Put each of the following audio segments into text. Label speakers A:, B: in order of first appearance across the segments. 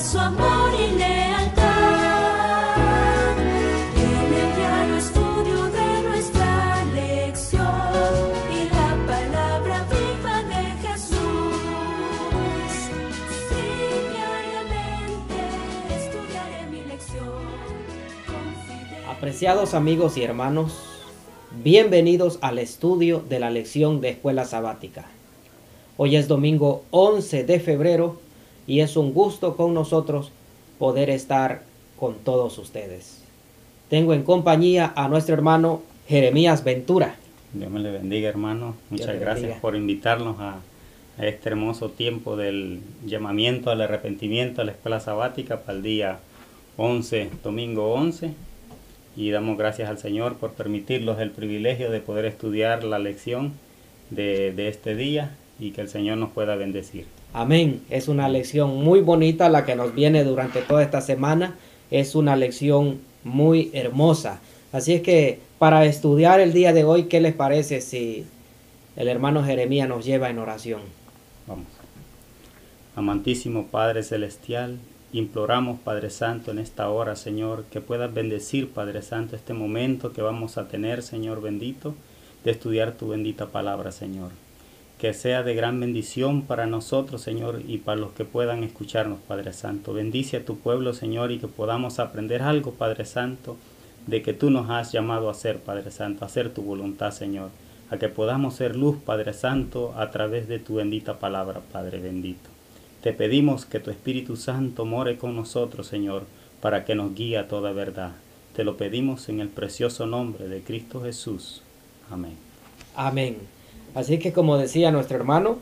A: su amor y lealtad. En el diario estudio de nuestra lección y la palabra viva de Jesús. Sí, diariamente estudiaré mi lección con fidelidad.
B: Apreciados amigos y hermanos, bienvenidos al estudio de la lección de Escuela Sabática. Hoy es domingo 11 de febrero y es un gusto con nosotros poder estar con todos ustedes. Tengo en compañía a nuestro hermano Jeremías Ventura.
C: Dios me le bendiga, hermano. Muchas
B: bendiga.
C: gracias por invitarnos a este hermoso tiempo del llamamiento al arrepentimiento a la Escuela Sabática para el día 11, domingo 11. Y damos gracias al Señor por permitirnos el privilegio de poder estudiar la lección de este día y que el Señor nos pueda bendecir.
B: Amén. Es una lección muy bonita la que nos viene durante toda esta semana. Es una lección muy hermosa. Así es que para estudiar el día de hoy, ¿qué les parece si el hermano Jeremías nos lleva en oración?
C: Vamos. Amantísimo Padre Celestial, imploramos, Padre Santo, en esta hora, Señor, que puedas bendecir, Padre Santo, este momento que vamos a tener, Señor bendito, de estudiar tu bendita palabra, Señor. Que sea de gran bendición para nosotros, Señor, y para los que puedan escucharnos, Padre Santo. Bendice a tu pueblo, Señor, y que podamos aprender algo, Padre Santo, de que tú nos has llamado a hacer, Padre Santo, a hacer tu voluntad, Señor. A que podamos ser luz, Padre Santo, a través de tu bendita palabra, Padre bendito. Te pedimos que tu Espíritu Santo more con nosotros, Señor, para que nos guíe a toda verdad. Te lo pedimos en el precioso nombre de Cristo Jesús. Amén.
B: Amén. Así que como decía nuestro hermano,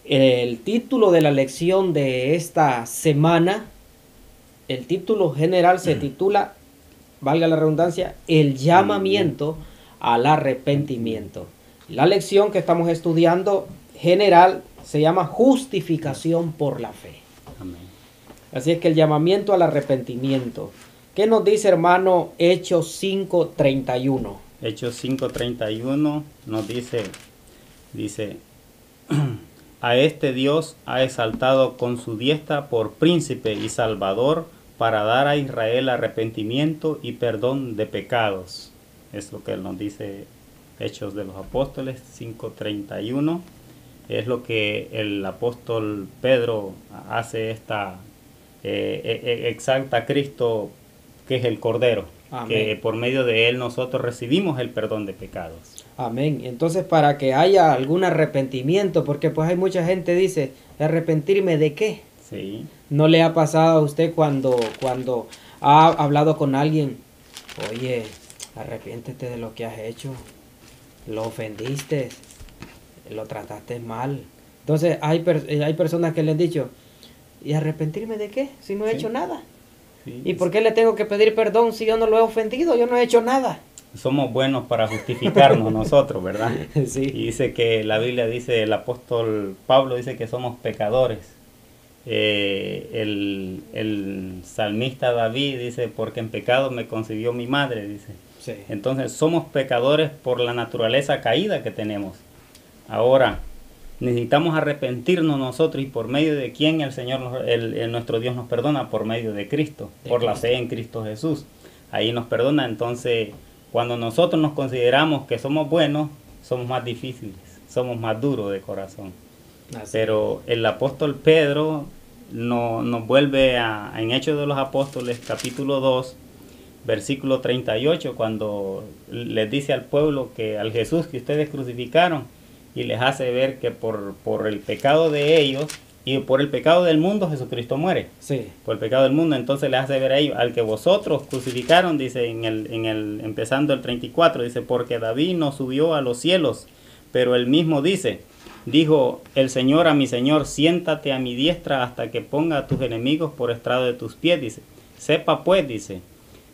B: el título de la lección de esta semana, el título general se titula, valga la redundancia, el llamamiento al arrepentimiento. La lección que estamos estudiando general se llama justificación por la fe.
C: Amén.
B: Así es que el llamamiento al arrepentimiento. ¿Qué nos dice, hermano, Hechos 5:31?
C: Hechos 5:31 nos dice, a este Dios ha exaltado con su diestra por príncipe y salvador para dar a Israel arrepentimiento y perdón de pecados. Es lo que él nos dice, Hechos de los Apóstoles 5:31. Es lo que el apóstol Pedro hace exalta a Cristo, que es el Cordero. Amén. Que por medio de él nosotros recibimos el perdón de pecados.
B: Amén. Entonces, para que haya algún arrepentimiento, porque pues hay mucha gente dice, ¿arrepentirme de qué?
C: Sí.
B: ¿No le ha pasado a usted cuando ha hablado con alguien? Oye, arrepiéntete de lo que has hecho. Lo ofendiste. Lo trataste mal. Entonces, hay personas que le han dicho, ¿y arrepentirme de qué? Si no he hecho nada.
C: Sí.
B: ¿Y por qué le tengo que pedir perdón si yo no lo he ofendido? Yo no he hecho nada.
C: Somos buenos para justificarnos nosotros, ¿verdad?
B: Sí.
C: Y dice que la Biblia dice, el apóstol Pablo dice que somos pecadores. El salmista David dice, porque en pecado me concibió mi madre, dice.
B: Sí.
C: Entonces somos pecadores por la naturaleza caída que tenemos. Ahora, necesitamos arrepentirnos nosotros, y por medio de quién el Señor, nuestro Dios nos perdona, por medio de Cristo, por la fe en Cristo Jesús. Ahí nos perdona. Entonces, cuando nosotros nos consideramos que somos buenos, somos más difíciles, somos más duros de corazón. Así. Pero el apóstol Pedro nos vuelve en Hechos de los Apóstoles, capítulo 2, versículo 38, cuando les dice al pueblo que al Jesús que ustedes crucificaron, y les hace ver que por el pecado de ellos y por el pecado del mundo Jesucristo muere.
B: Sí.
C: Por el pecado del mundo. Entonces les hace ver a ellos, al que vosotros crucificaron, dice empezando el 34, dice, porque David no subió a los cielos, pero él mismo dice, dijo el Señor a mi Señor, siéntate a mi diestra hasta que ponga a tus enemigos por estrado de tus pies, dice. Sepa pues, dice,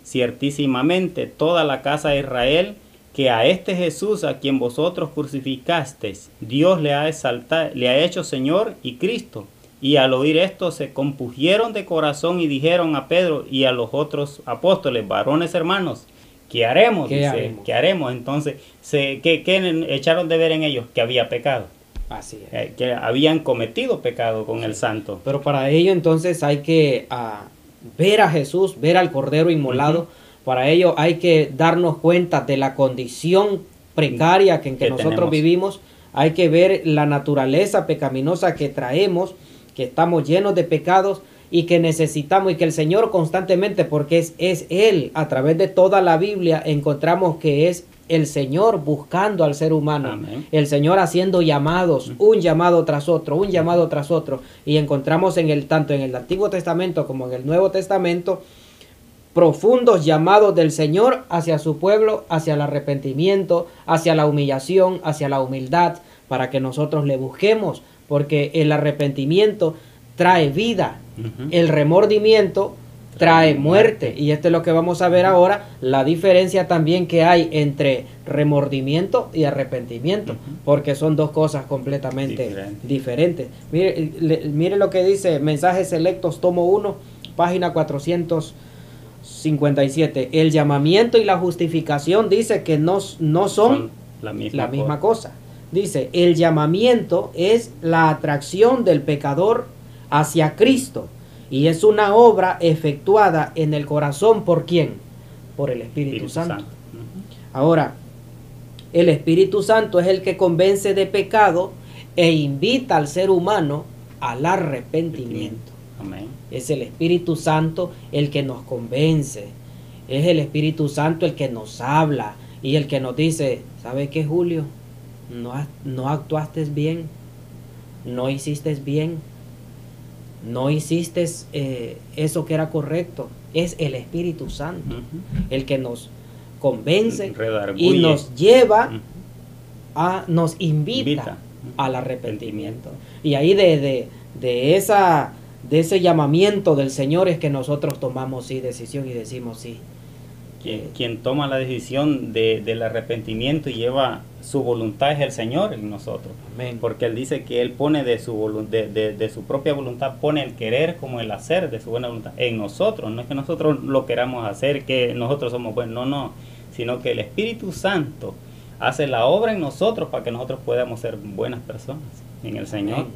C: ciertísimamente toda la casa de Israel, que a este Jesús a quien vosotros crucificasteis, Dios le ha hecho Señor y Cristo. Y al oír esto se compungieron de corazón y dijeron a Pedro y a los otros apóstoles, varones hermanos, ¿qué haremos?
B: ¿Qué haremos?
C: ¿Qué haremos? Entonces, ¿qué echaron de ver en ellos? Que había pecado.
B: Así es.
C: que habían cometido pecado con el santo.
B: Pero para ello entonces hay que ver a Jesús, ver al Cordero inmolado. Para ello hay que darnos cuenta de la condición precaria en que nosotros
C: tenemos.
B: vivimos. Hay que ver la naturaleza pecaminosa que traemos, que estamos llenos de pecados y que necesitamos, y que el Señor constantemente, porque es Él, a través de toda la Biblia encontramos que es el Señor buscando al ser humano.
C: Amén.
B: El Señor haciendo llamados, un llamado tras otro, un llamado tras otro, y encontramos tanto en el Antiguo Testamento como en el Nuevo Testamento profundos llamados del Señor hacia su pueblo, hacia el arrepentimiento, hacia la humillación, hacia la humildad, para que nosotros le busquemos, porque el arrepentimiento trae vida, el remordimiento trae muerte. Y esto es lo que vamos a ver ahora, la diferencia también que hay entre remordimiento y arrepentimiento, porque son dos cosas completamente diferentes. Mire lo que dice Mensajes Selectos, tomo 1, página 457. El llamamiento y la justificación dice que no son la misma cosa. Dice, el llamamiento es la atracción del pecador hacia Cristo y es una obra efectuada en el corazón, ¿por quién? Por el Espíritu Santo. Ahora, el Espíritu Santo es el que convence de pecado e invita al ser humano al arrepentimiento.
C: Amén.
B: Es el Espíritu Santo el que nos convence. Es el Espíritu Santo el que nos habla y el que nos dice, ¿sabe qué, Julio? No actuaste bien, no hiciste bien, no hiciste eso que era correcto. Es el Espíritu Santo el que nos convence y nos lleva nos invita al arrepentimiento. Y ahí de ese llamamiento del Señor es que nosotros tomamos decisión y decimos sí.
C: Quien toma la decisión del arrepentimiento y lleva su voluntad es el Señor en nosotros.
B: Amén.
C: Porque Él dice que Él pone de su propia voluntad, pone el querer como el hacer de su buena voluntad en nosotros. No es que nosotros lo queramos hacer, que nosotros somos buenos, no, sino que el Espíritu Santo hace la obra en nosotros para que nosotros podamos ser buenas personas en el Señor.
B: Amén.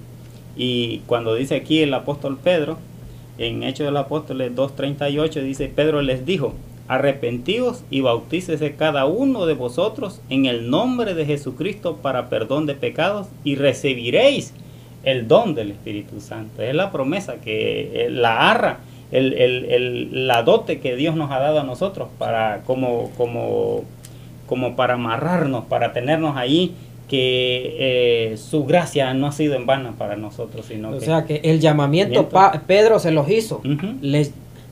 C: Y cuando dice aquí el apóstol Pedro, en Hechos de los Apóstoles 2:38, dice, Pedro les dijo, arrepentíos y bautícese cada uno de vosotros en el nombre de Jesucristo para perdón de pecados y recibiréis el don del Espíritu Santo. Es la promesa que la arra, la dote que Dios nos ha dado a nosotros para como para amarrarnos, para tenernos ahí, que su gracia no ha sido en vano para nosotros, sino
B: o sea que el llamamiento Pedro se los hizo.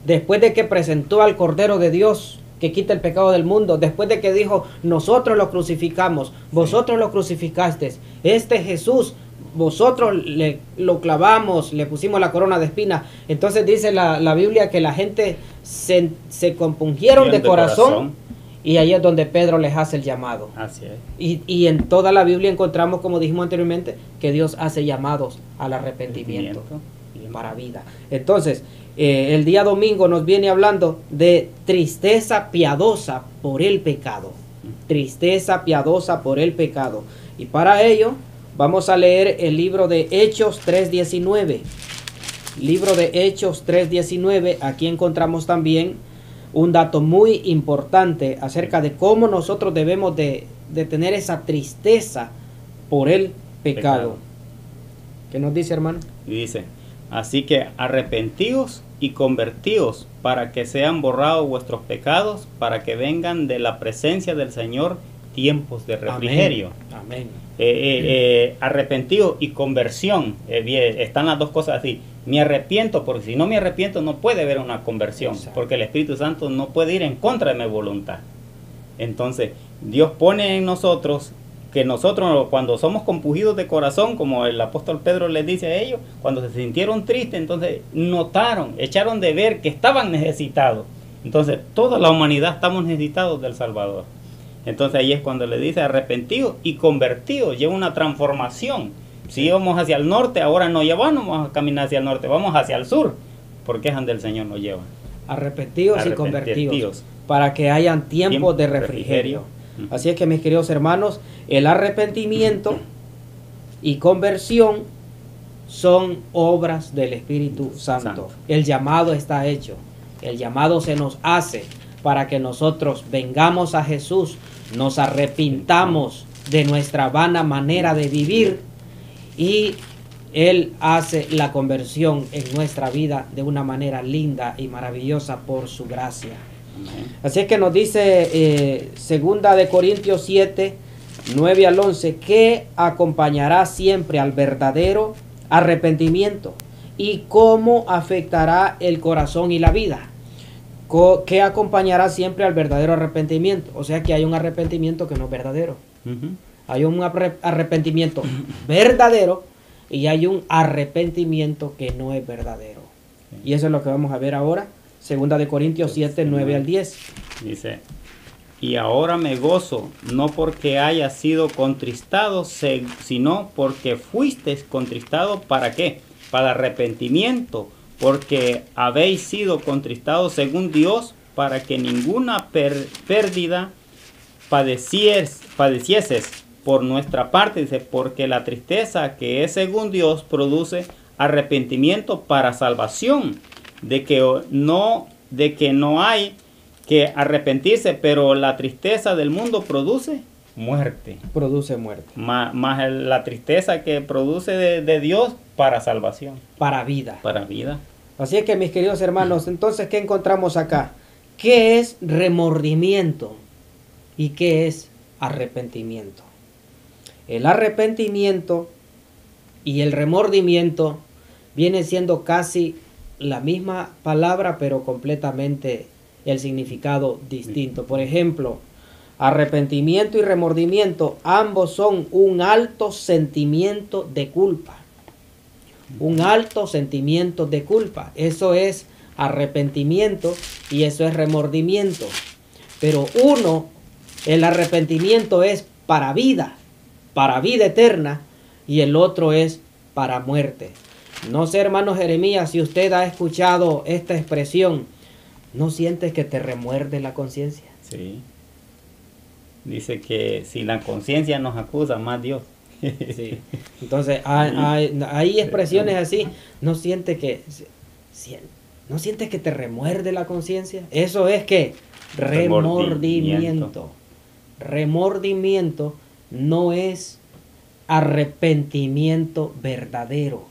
B: Después de que presentó al Cordero de Dios que quita el pecado del mundo, después de que dijo, nosotros lo crucificamos, vosotros lo crucificasteis, este Jesús, vosotros lo clavamos, le pusimos la corona de espinas. Entonces dice la Biblia que la gente se compungieron de corazón. Y ahí es donde Pedro les hace el llamado.
C: Así es.
B: Y en toda la Biblia encontramos, como dijimos anteriormente, que Dios hace llamados al arrepentimiento para vida. Entonces, el día domingo nos viene hablando de tristeza piadosa por el pecado. Tristeza piadosa por el pecado. Y para ello vamos a leer el libro de Hechos 3:19. Libro de Hechos 3:19. Aquí encontramos también un dato muy importante acerca de cómo nosotros debemos de tener esa tristeza por el pecado. ¿Qué nos dice, hermano?
C: Y dice, así que arrepentíos y convertíos para que sean borrados vuestros pecados, para que vengan de la presencia del Señor tiempos de refrigerio.
B: Amén.
C: Arrepentido y conversión, están las dos cosas así. Me arrepiento, porque si no me arrepiento no puede haber una conversión. Exacto. Porque el Espíritu Santo no puede ir en contra de mi voluntad. Entonces Dios pone en nosotros, que nosotros cuando somos compungidos de corazón, como el apóstol Pedro les dice a ellos, cuando se sintieron tristes, entonces notaron, echaron de ver que estaban necesitados. Entonces toda la humanidad estamos necesitados del Salvador. Entonces ahí es cuando le dice arrepentido y convertido, lleva una transformación. Si íbamos hacia el norte, ahora no llevamos a caminar hacia el norte, vamos hacia el sur, porque es donde el Señor nos lleva.
B: Arrepentidos y convertidos, para que hayan tiempos de refrigerio. Así es que, mis queridos hermanos, el arrepentimiento y conversión son obras del Espíritu Santo. El llamado está hecho. El llamado se nos hace para que nosotros vengamos a Jesús, nos arrepintamos de nuestra vana manera de vivir y Él hace la conversión en nuestra vida de una manera linda y maravillosa por su gracia.
C: Amén.
B: Así es que nos dice segunda de Corintios 7, 9 al 11, que acompañará siempre al verdadero arrepentimiento y cómo afectará el corazón y la vida. Que acompañará siempre al verdadero arrepentimiento. O sea que hay un arrepentimiento que no es verdadero. Hay un arrepentimiento verdadero y hay un arrepentimiento que no es verdadero. Y eso es lo que vamos a ver ahora. Segunda de Corintios 7, 9 al 10.
C: Dice, y ahora me gozo, no porque haya sido contristado, sino porque fuisteis contristado. ¿Para qué? Para arrepentimiento, porque habéis sido contristados según Dios, para que ninguna pérdida padecieses por nuestra parte. Dice, porque la tristeza que es según Dios produce arrepentimiento para salvación, de que no hay que arrepentirse, pero la tristeza del mundo produce muerte.
B: Produce muerte.
C: Más la tristeza que produce de Dios para salvación.
B: Para vida.
C: Para vida.
B: Así es que, mis queridos hermanos, entonces, ¿qué encontramos acá? ¿Qué es remordimiento? ¿Y qué es arrepentimiento? El arrepentimiento y el remordimiento vienen siendo casi la misma palabra, pero completamente el significado distinto. Por ejemplo, arrepentimiento y remordimiento, ambos son un alto sentimiento de culpa. Un alto sentimiento de culpa. Eso es arrepentimiento y eso es remordimiento. Pero el arrepentimiento es para vida eterna, y el otro es para muerte. No sé, hermano Jeremías, si usted ha escuchado esta expresión, ¿no sientes que te remuerde la conciencia?
C: Sí. Dice que si la conciencia nos acusa, más Dios.
B: Sí. Entonces, hay expresiones así. ¿No sientes que te remuerde la conciencia? Eso es que remordimiento. Remordimiento no es arrepentimiento verdadero.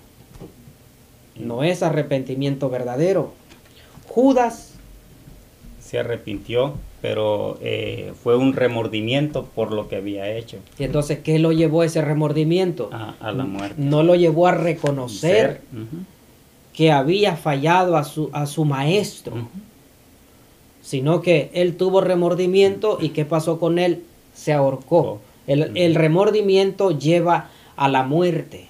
B: No es arrepentimiento verdadero. Judas
C: se arrepintió, pero fue un remordimiento por lo que había hecho.
B: Y entonces, ¿qué lo llevó a ese remordimiento?
C: A la muerte.
B: No lo llevó a reconocer que había fallado a su maestro, sino que él tuvo remordimiento. ¿Y qué pasó con él? Se ahorcó. El remordimiento lleva a la muerte.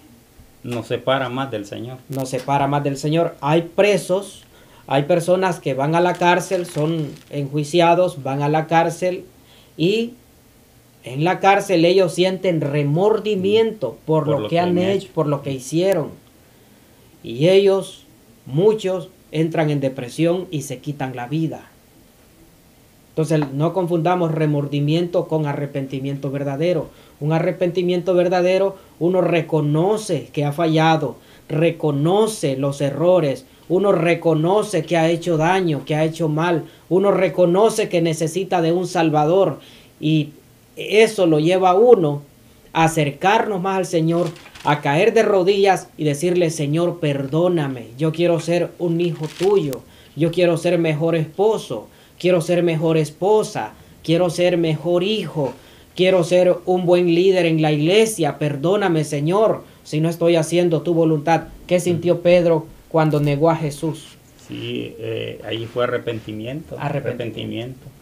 C: Nos separa más del Señor.
B: Nos separa más del Señor. Hay presos, hay personas que van a la cárcel, son enjuiciados, van a la cárcel y en la cárcel ellos sienten remordimiento por lo que han hecho, por lo que hicieron. Y ellos, muchos, entran en depresión y se quitan la vida. Entonces, no confundamos remordimiento con arrepentimiento verdadero. Un arrepentimiento verdadero, uno reconoce que ha fallado, reconoce los errores, uno reconoce que ha hecho daño, que ha hecho mal, uno reconoce que necesita de un Salvador, y eso lo lleva a uno a acercarnos más al Señor, a caer de rodillas y decirle: Señor, perdóname, yo quiero ser un hijo tuyo, yo quiero ser mejor esposo, quiero ser mejor esposa, quiero ser mejor hijo, quiero ser un buen líder en la iglesia. Perdóname, Señor, si no estoy haciendo tu voluntad. ¿Qué sintió Pedro cuando negó a Jesús?
C: Sí, ahí fue arrepentimiento.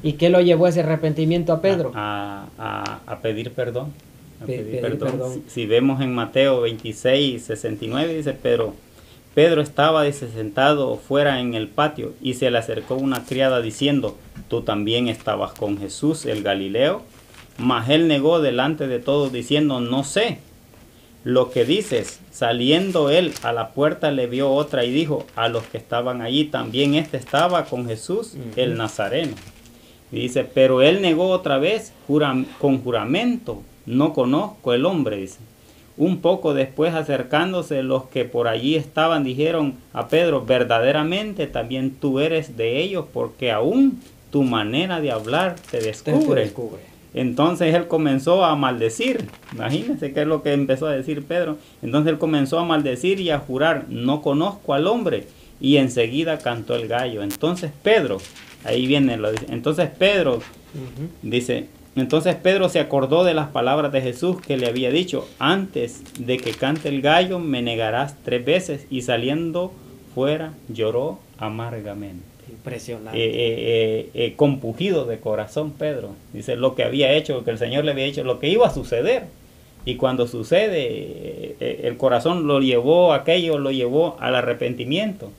B: ¿Y qué lo llevó ese arrepentimiento a Pedro?
C: A pedir perdón.
B: Pedir perdón.
C: Si vemos en Mateo 26, 69, dice: pero Pedro estaba sentado fuera en el patio, y se le acercó una criada diciendo: tú también estabas con Jesús el Galileo. Mas él negó delante de todos, diciendo: no sé lo que dices. Saliendo él a la puerta, le vio otra y dijo a los que estaban allí: también estaba con Jesús el Nazareno. Y dice: pero él negó otra vez con juramento: no conozco el hombre, dice. Un poco después, acercándose los que por allí estaban, dijeron a Pedro: verdaderamente también tú eres de ellos, porque aún tu manera de hablar te descubre. Entonces él comenzó a maldecir. Imagínense qué es lo que empezó a decir Pedro. Entonces él comenzó a maldecir y a jurar: no conozco al hombre. Y enseguida cantó el gallo. Entonces Pedro, ahí viene, entonces Pedro dice, entonces Pedro se acordó de las palabras de Jesús que le había dicho: antes de que cante el gallo me negarás 3 veces. Y saliendo fuera lloró amargamente.
B: Impresionante.
C: Compungido de corazón Pedro. Dice lo que había hecho, lo que el Señor le había dicho, lo que iba a suceder. Y cuando sucede, el corazón lo llevó al arrepentimiento.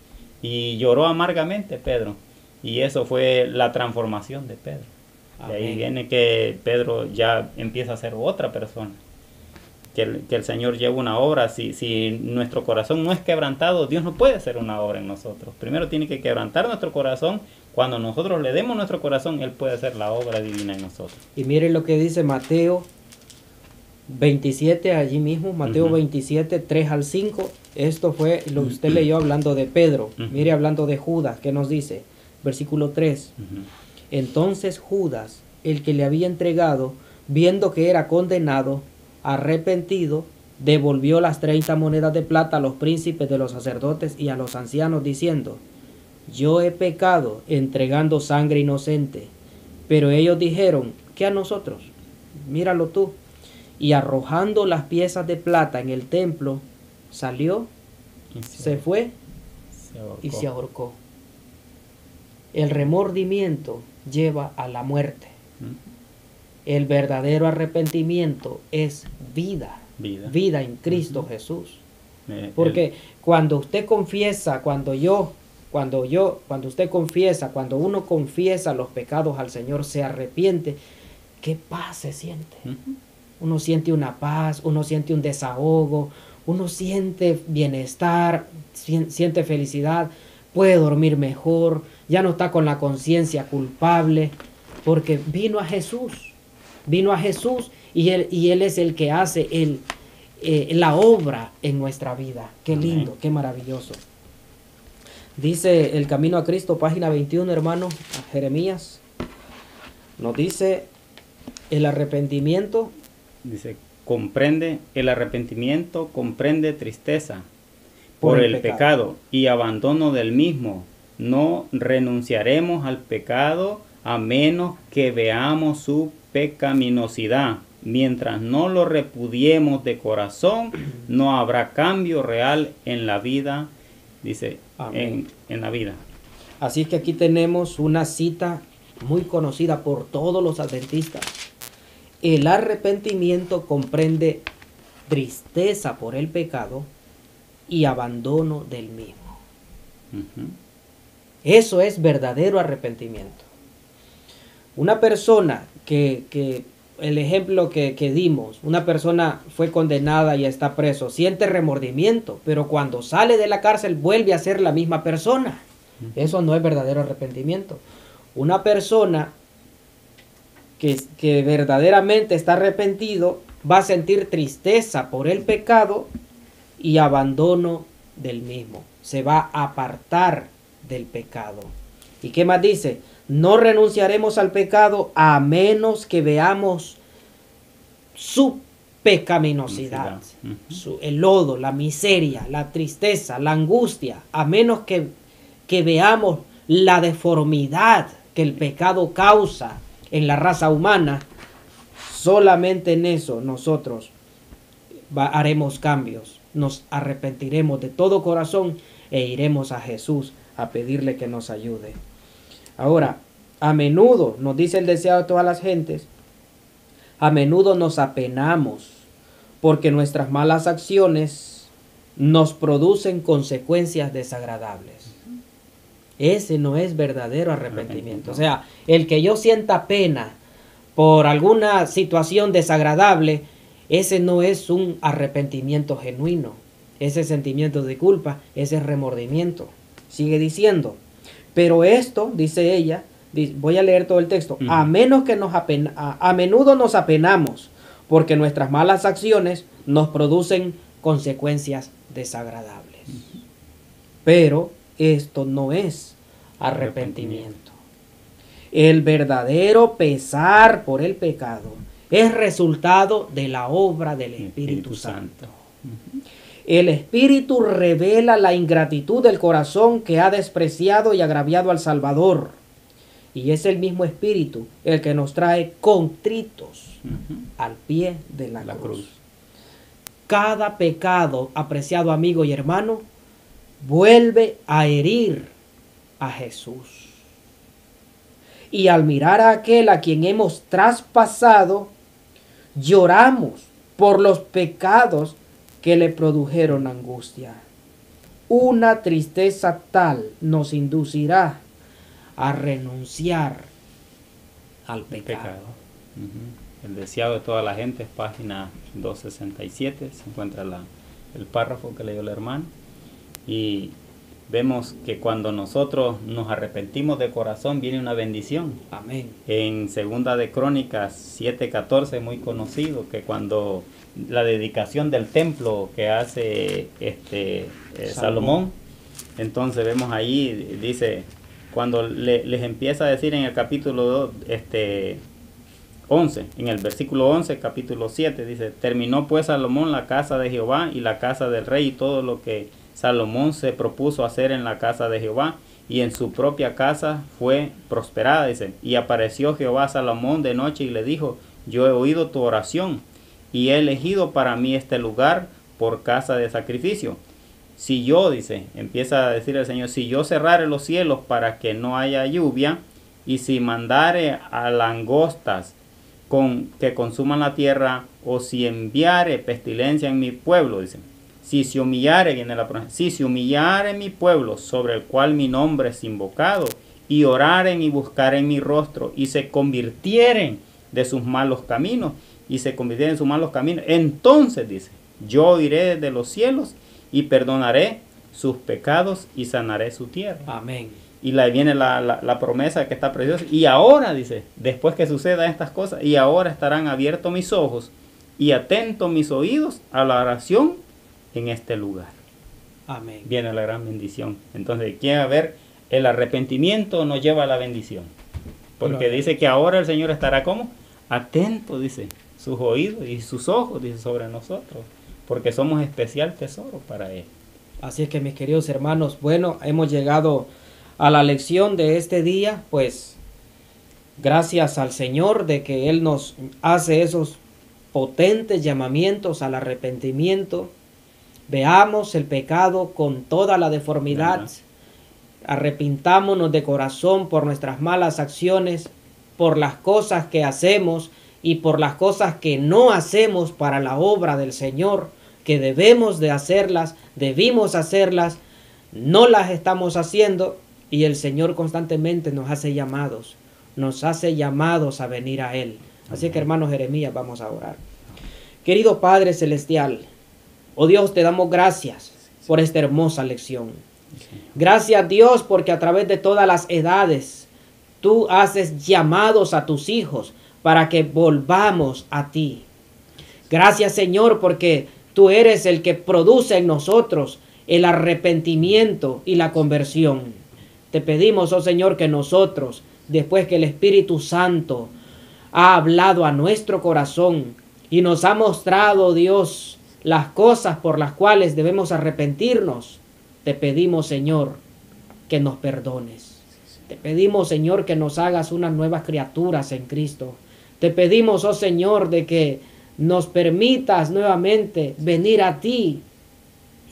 C: Y lloró amargamente Pedro. Y eso fue la transformación de Pedro. De ahí viene que Pedro ya empieza a ser otra persona. Que el Señor lleva una obra. Si nuestro corazón no es quebrantado, Dios no puede hacer una obra en nosotros. Primero tiene que quebrantar nuestro corazón. Cuando nosotros le demos nuestro corazón, Él puede hacer la obra divina en nosotros.
B: Y miren lo que dice Mateo 27, allí mismo, Mateo 27, 3 al 5. Esto fue lo que usted leyó hablando de Pedro. Mire, hablando de Judas, ¿qué nos dice? Versículo 3. Entonces Judas, el que le había entregado, viendo que era condenado, arrepentido, devolvió las 30 monedas de plata a los príncipes de los sacerdotes y a los ancianos, diciendo: yo he pecado entregando sangre inocente. Pero ellos dijeron: ¿qué a nosotros? Míralo tú. Y arrojando las piezas de plata en el templo, salió, se fue y se ahorcó. El remordimiento lleva a la muerte. El verdadero arrepentimiento es vida en Cristo Jesús. Porque cuando usted confiesa, cuando uno confiesa los pecados al Señor, se arrepiente, ¿qué paz se siente? Uno siente una paz, uno siente un desahogo, uno siente bienestar, siente felicidad, puede dormir mejor, ya no está con la conciencia culpable, porque vino a Jesús y Él es el que hace la obra en nuestra vida. Qué lindo, qué maravilloso. Dice El Camino a Cristo, página 21, hermano, a Jeremías, nos dice el arrepentimiento.
C: Dice, el arrepentimiento comprende tristeza por el pecado y abandono del mismo. No renunciaremos al pecado a menos que veamos su pecaminosidad. Mientras no lo repudiemos de corazón, no habrá cambio real en la vida, dice, en la vida.
B: Así que aquí tenemos una cita muy conocida por todos los adventistas. El arrepentimiento comprende tristeza por el pecado y abandono del mismo. Eso es verdadero arrepentimiento. Una persona que el ejemplo que dimos, una persona fue condenada y está preso, siente remordimiento, pero cuando sale de la cárcel vuelve a ser la misma persona. Eso no es verdadero arrepentimiento. Una persona que verdaderamente está arrepentido va a sentir tristeza por el pecado y abandono del mismo. Se va a apartar del pecado. ¿Y qué más dice? No renunciaremos al pecado a menos que veamos su pecaminosidad, el lodo, la miseria, la tristeza, la angustia, a menos que veamos la deformidad que el pecado causa en la raza humana. Solamente en eso nosotros haremos cambios, nos arrepentiremos de todo corazón e iremos a Jesús a pedirle que nos ayude. Ahora, a menudo, nos dice el deseado de todas las gentes, a menudo nos apenamos porque nuestras malas acciones nos producen consecuencias desagradables. Ese no es verdadero arrepentimiento. O sea, el que yo sienta pena por alguna situación desagradable, ese no es un arrepentimiento genuino. Ese sentimiento de culpa, ese remordimiento. Sigue diciendo, pero esto, dice ella, voy a leer todo el texto, a menudo nos apenamos porque nuestras malas acciones nos producen consecuencias desagradables. Pero esto no es arrepentimiento. El verdadero pesar por el pecado es resultado de la obra del Espíritu Santo. El Espíritu revela la ingratitud del corazón que ha despreciado y agraviado al Salvador. Y es el mismo Espíritu el que nos trae contritos al pie de la cruz. Cada pecado, apreciado amigo y hermano, vuelve a herir a Jesús. Y al mirar a aquel a quien hemos traspasado, lloramos por los pecados que le produjeron angustia. Una tristeza tal nos inducirá a renunciar al pecado.
C: El deseado de toda la gente es página 267, se encuentra el párrafo que leyó el hermano, y vemos que cuando nosotros nos arrepentimos de corazón viene una bendición.
B: Amén.
C: En Segunda de Crónicas 7:14, muy conocido, que cuando la dedicación del templo que hace Salomón, entonces vemos ahí, dice, cuando les empieza a decir en el capítulo 11, en el versículo 11, capítulo 7, dice, terminó pues Salomón la casa de Jehová y la casa del rey y todo lo que Salomón se propuso hacer en la casa de Jehová, y en su propia casa fue prosperada, dice, y apareció Jehová a Salomón de noche y le dijo, yo he oído tu oración y he elegido para mí este lugar por casa de sacrificio. Si yo, dice, empieza a decir el Señor, si yo cerrare los cielos para que no haya lluvia, y si mandare a langostas que consuman la tierra, o si enviare pestilencia en mi pueblo, dice, si se humillare, viene la promesa, si se humillare mi pueblo sobre el cual mi nombre es invocado, y oraren y buscaren mi rostro, y se convirtieren de sus malos caminos, entonces, dice, yo iré desde los cielos y perdonaré sus pecados y sanaré su tierra.
B: Amén.
C: Y ahí viene la promesa que está preciosa. Y ahora, dice, después que sucedan estas cosas, y ahora estarán abiertos mis ojos y atentos mis oídos a la oración en este lugar.
B: Amén.
C: Viene la gran bendición. Entonces, quiere ver, el arrepentimiento nos lleva a la bendición. Porque dice que ahora el Señor estará como atento, dice, sus oídos y sus ojos, dice, sobre nosotros, porque somos especial tesoro para Él.
B: Así es que, mis queridos hermanos, bueno, hemos llegado a la lección de este día, pues gracias al Señor de que Él nos hace esos potentes llamamientos al arrepentimiento. Veamos el pecado con toda la deformidad, arrepintámonos de corazón por nuestras malas acciones, por las cosas que hacemos y por las cosas que no hacemos para la obra del Señor, que debemos de hacerlas, debimos hacerlas, no las estamos haciendo, y el Señor constantemente nos hace llamados a venir a Él. Así que, hermano Jeremías, vamos a orar. Querido Padre Celestial, oh Dios, te damos gracias por esta hermosa lección. Gracias, Dios, porque a través de todas las edades tú haces llamados a tus hijos para que volvamos a ti. Gracias, Señor, porque tú eres el que produce en nosotros el arrepentimiento y la conversión. Te pedimos, oh Señor, que nosotros, después que el Espíritu Santo ha hablado a nuestro corazón y nos ha mostrado, Dios, las cosas por las cuales debemos arrepentirnos, te pedimos, Señor, que nos perdones. Te pedimos, Señor, que nos hagas unas nuevas criaturas en Cristo. Te pedimos, oh Señor, de que nos permitas nuevamente venir a ti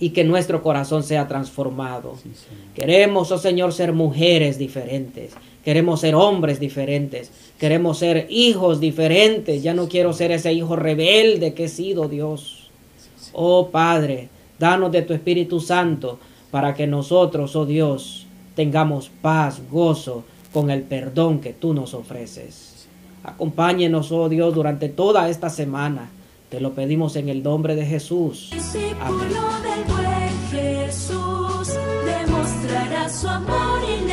B: y que nuestro corazón sea transformado. Sí, queremos, oh Señor, ser mujeres diferentes. Queremos ser hombres diferentes. Queremos ser hijos diferentes. Ya no quiero ser ese hijo rebelde que he sido, Dios. Oh Padre, danos de tu Espíritu Santo para que nosotros, oh Dios, tengamos paz, gozo con el perdón que tú nos ofreces. Acompáñenos, oh Dios, durante toda esta semana. Te lo pedimos en el nombre de Jesús.
A: Discípulo del buen Jesús, demostrará su amor y